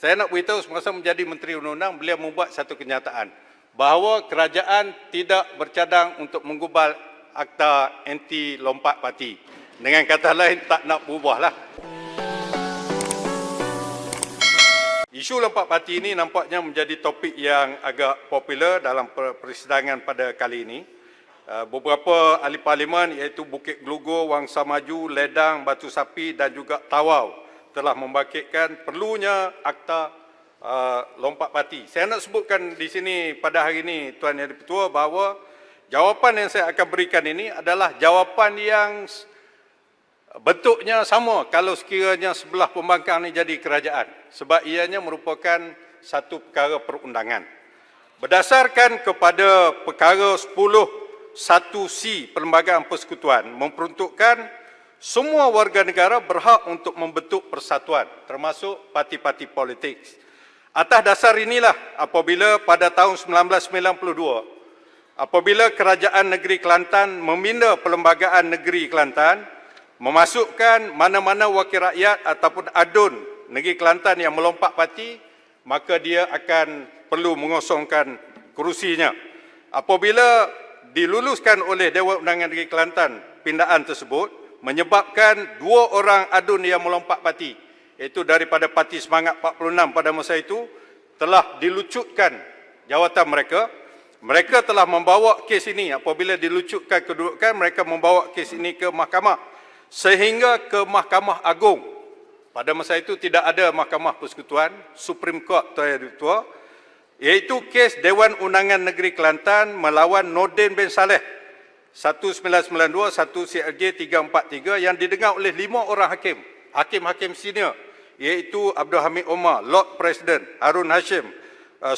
Saya nak beritahu semasa menjadi Menteri Undang-Undang, beliau membuat satu kenyataan bahawa kerajaan tidak bercadang untuk menggubal Akta Anti Lompat Parti. Dengan kata lain, tak nak berubahlah. Isu lompat parti ini nampaknya menjadi topik yang agak popular dalam persidangan pada kali ini. Beberapa ahli parlimen iaitu Bukit Gelugor, Wangsa Maju, Ledang, Batu Sapi dan juga Tawau telah membangkitkan perlunya akta lompat parti. Saya nak sebutkan di sini pada hari ini, Tuan Yang Di-Pertua, bahawa jawapan yang saya akan berikan ini adalah jawapan yang bentuknya sama kalau sekiranya sebelah pembangkang ini jadi kerajaan, sebab ianya merupakan satu perkara perundangan. Berdasarkan kepada perkara 10(1)C Perlembagaan Persekutuan memperuntukkan semua warga negara berhak untuk membentuk persatuan, termasuk parti-parti politik. Atas dasar inilah apabila pada tahun 1992, apabila Kerajaan Negeri Kelantan meminda Perlembagaan Negeri Kelantan memasukkan mana-mana wakil rakyat ataupun adun Negeri Kelantan yang melompat parti, maka dia akan perlu mengosongkan kerusinya. Apabila diluluskan oleh Dewan Undangan Negeri Kelantan pindaan tersebut, menyebabkan 2 orang adun yang melompat parti, iaitu daripada Parti Semangat 46 pada masa itu, telah dilucutkan jawatan mereka. Mereka telah membawa kes ini, apabila dilucutkan kedudukan, mereka membawa kes ini ke mahkamah, sehingga ke Mahkamah Agung. Pada masa itu tidak ada Mahkamah Persekutuan, Supreme Court, Tuan Yang Di-Pertua, iaitu kes Dewan Undangan Negeri Kelantan melawan Nordin bin Saleh 1992, 1 CLJ 343 yang didengar oleh 5 orang hakim, hakim-hakim senior, iaitu Abdul Hamid Omar, Lord President, Harun Hashim,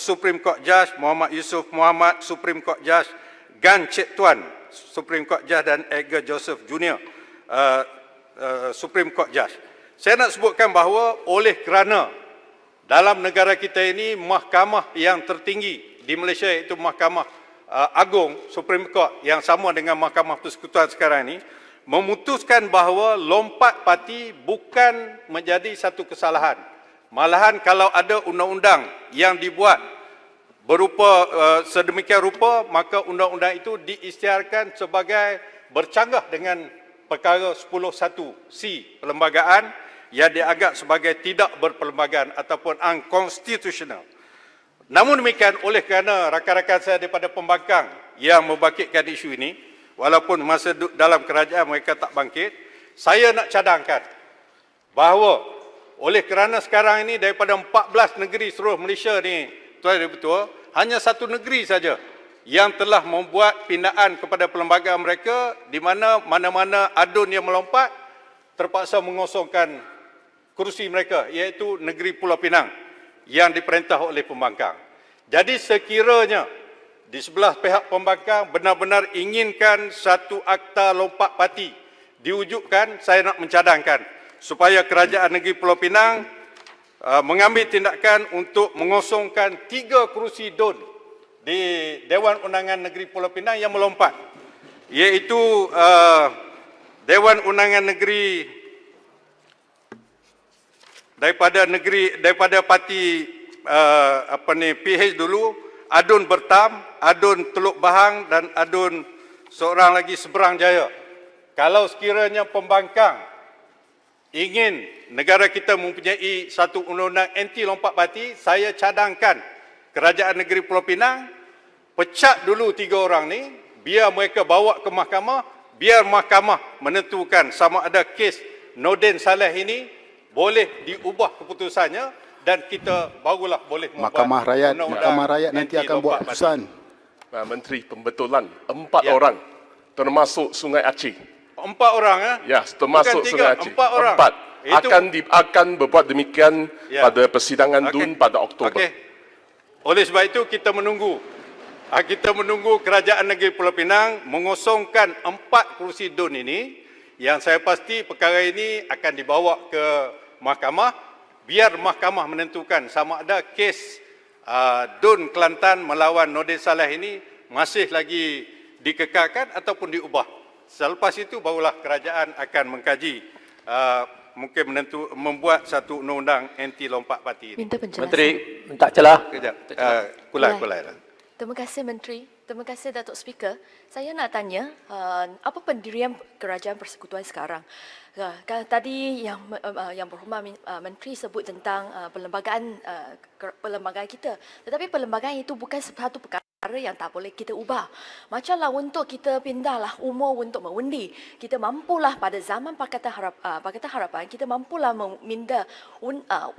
Supreme Court Judge, Muhammad Yusuf Muhammad, Supreme Court Judge, Gan Cik Tuan, Supreme Court Judge, dan Edgar Joseph Jr., Supreme Court Judge. Saya nak sebutkan bahawa oleh kerana dalam negara kita ini mahkamah yang tertinggi di Malaysia iaitu Mahkamah Agung, Supreme Court, yang sama dengan Mahkamah Persekutuan sekarang ini, memutuskan bahawa lompat parti bukan menjadi satu kesalahan. Malahan kalau ada undang-undang yang dibuat berupa sedemikian rupa, maka undang-undang itu diisytiharkan sebagai bercanggah dengan perkara 10(1)C Perlembagaan yang dianggap sebagai tidak berperlembagaan ataupun unconstitutional. Namun demikian, oleh kerana rakan-rakan saya daripada pembangkang yang membangkitkan isu ini, walaupun masa dalam kerajaan mereka tak bangkit, saya nak cadangkan bahawa oleh kerana sekarang ini daripada 14 negeri seluruh Malaysia ni, Tuan Yang Di-Pertua, hanya satu negeri saja yang telah membuat pindaan kepada perlembagaan mereka, di mana mana-mana adun yang melompat terpaksa mengosongkan kerusi mereka, iaitu negeri Pulau Pinang yang diperintah oleh pembangkang. Jadi sekiranya di sebelah pihak pembangkang benar-benar inginkan satu akta lompat parti diwujudkan, saya nak mencadangkan supaya Kerajaan Negeri Pulau Pinang mengambil tindakan untuk mengosongkan 3 kerusi DUN di Dewan Undangan Negeri Pulau Pinang yang melompat, iaitu Dewan Undangan Negeri daripada parti PH dulu, adun Bertam, adun Teluk Bahang dan adun seorang lagi Seberang Jaya. Kalau sekiranya pembangkang ingin negara kita mempunyai satu undang-undang anti lompat parti, saya cadangkan Kerajaan Negeri Pulau Pinang pecat dulu 3 orang ni, biar mereka bawa ke mahkamah, biar mahkamah menentukan sama ada kes Nordin Saleh ini boleh diubah keputusannya, dan kita barulah boleh membuat Mahkamah Rakyat nanti akan buat keputusan. Menteri Pembetulan 4 orang termasuk Sungai Aceh. 4 orang ya, termasuk Sungai Aceh. 4 orang. 4 akan berbuat demikian pada persidangan DUN pada Oktober. Oleh sebab itu kita menunggu Kerajaan Negeri Pulau Pinang mengosongkan 4 kerusi DUN ini, yang saya pasti perkara ini akan dibawa ke mahkamah, biar mahkamah menentukan sama ada kes DUN Kelantan melawan Nordin Saleh ini masih lagi dikekalkan ataupun diubah. Selepas itu barulah kerajaan akan mengkaji mungkin membuat satu undang-undang anti lompat parti ini. Minta penjelasan. Menteri, minta celah. Kejap. Kulai. Kulai lah. Terima kasih Menteri. Terima kasih Datuk Speaker. Saya nak tanya, apa pendirian Kerajaan Persekutuan sekarang? Tadi yang berhormat Menteri sebut tentang perlembagaan kita. Tetapi perlembagaan itu bukan satu perkara yang tak boleh kita ubah. Macamlah untuk kita pindahlah umur untuk mengundi. Kita mampulah pada zaman Pakatan Harapan, kita mampulah meminda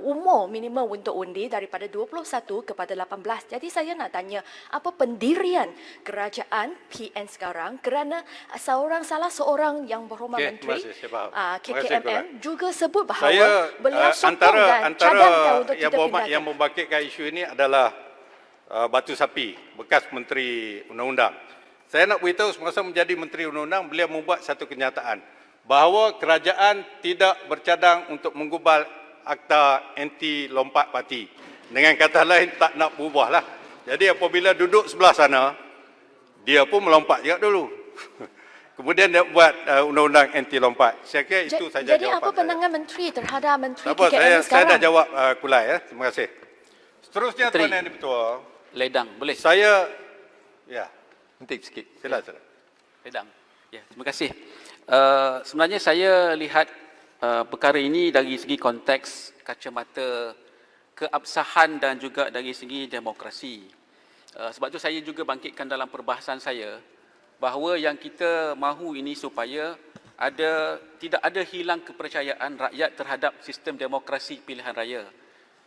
umur minimum untuk undi daripada 21 kepada 18. Jadi saya nak tanya, apa pendirian kerajaan PN sekarang kerana salah seorang yang berhormat Okey, Menteri terima kasih, saya faham. KKMM juga sebut bahawa Saya beliau sokong dan cadangkan untuk yang kita berhormat pindahkan. yang membangkitkan isu ini adalah Batu Sapi, bekas Menteri Undang-Undang. Saya nak beritahu semasa menjadi Menteri Undang-Undang, beliau membuat satu kenyataan bahawa kerajaan tidak bercadang untuk menggubal Akta Anti Lompat Parti. Dengan kata lain, tak nak berubahlah. Jadi apabila duduk sebelah sana, dia pun melompat juga dulu. Kemudian dia buat undang-undang anti lompat. Saya kira itu saja jawapan Jadi apa pandangan Menteri terhadap Menteri Tak apa, KKM saya sekarang? dah jawab Kulai ya. Terima kasih. Seterusnya Menteri. Tuan Yang Di-Pertua, Ledang, boleh? saya ya, Menteri sikit. silakan. Ledang. Ya, terima kasih. Sebenarnya saya lihat perkara ini dari segi konteks kacamata keabsahan dan juga dari segi demokrasi. Sebab itu saya juga bangkitkan dalam perbahasan saya bahawa yang kita mahu ini supaya tidak ada hilang kepercayaan rakyat terhadap sistem demokrasi pilihan raya.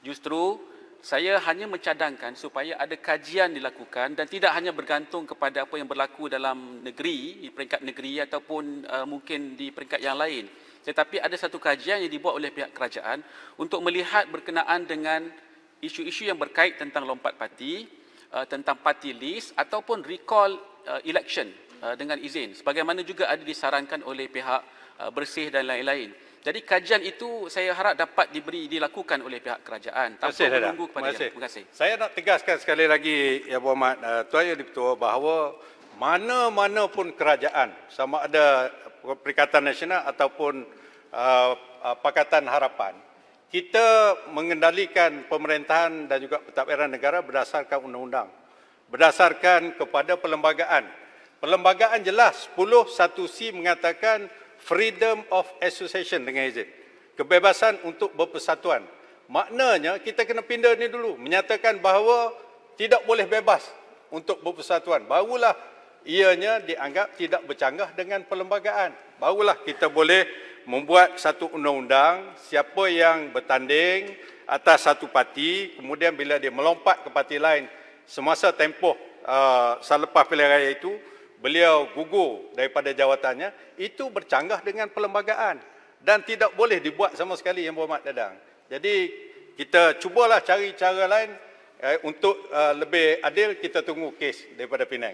Justru saya hanya mencadangkan supaya ada kajian dilakukan dan tidak hanya bergantung kepada apa yang berlaku dalam negeri, di peringkat negeri ataupun mungkin di peringkat yang lain. Tetapi ada satu kajian yang dibuat oleh pihak kerajaan untuk melihat berkenaan dengan isu-isu yang berkait tentang lompat parti, tentang party list ataupun recall election dengan izin. Sebagaimana juga ada disarankan oleh pihak Bersih dan lain-lain. Jadi kajian itu saya harap dapat dilakukan oleh pihak kerajaan tanpa menunggu kepada dia. Terima kasih. Saya nak tegaskan sekali lagi Yang Berhormat Tuan Yang Di-Pertua bahawa mana-mana pun kerajaan, sama ada Perikatan Nasional ataupun Pakatan Harapan, kita mengendalikan pemerintahan dan juga pentadbiran negara berdasarkan undang-undang, berdasarkan kepada perlembagaan. Perlembagaan jelas 10(1)C mengatakan freedom of association dengan izin, kebebasan untuk berpersatuan. Maknanya kita kena pindah ni dulu, menyatakan bahawa tidak boleh bebas untuk berpersatuan. Barulah ianya dianggap tidak bercanggah dengan perlembagaan. Barulah kita boleh membuat satu undang-undang, siapa yang bertanding atas satu parti, kemudian bila dia melompat ke parti lain semasa tempoh selepas pilihan raya itu, beliau gugur daripada jawatannya, itu bercanggah dengan perlembagaan dan tidak boleh dibuat sama sekali Yang Berhormat Dadang. Jadi kita cubalah cari cara lain untuk lebih adil. Kita tunggu kes daripada Penang.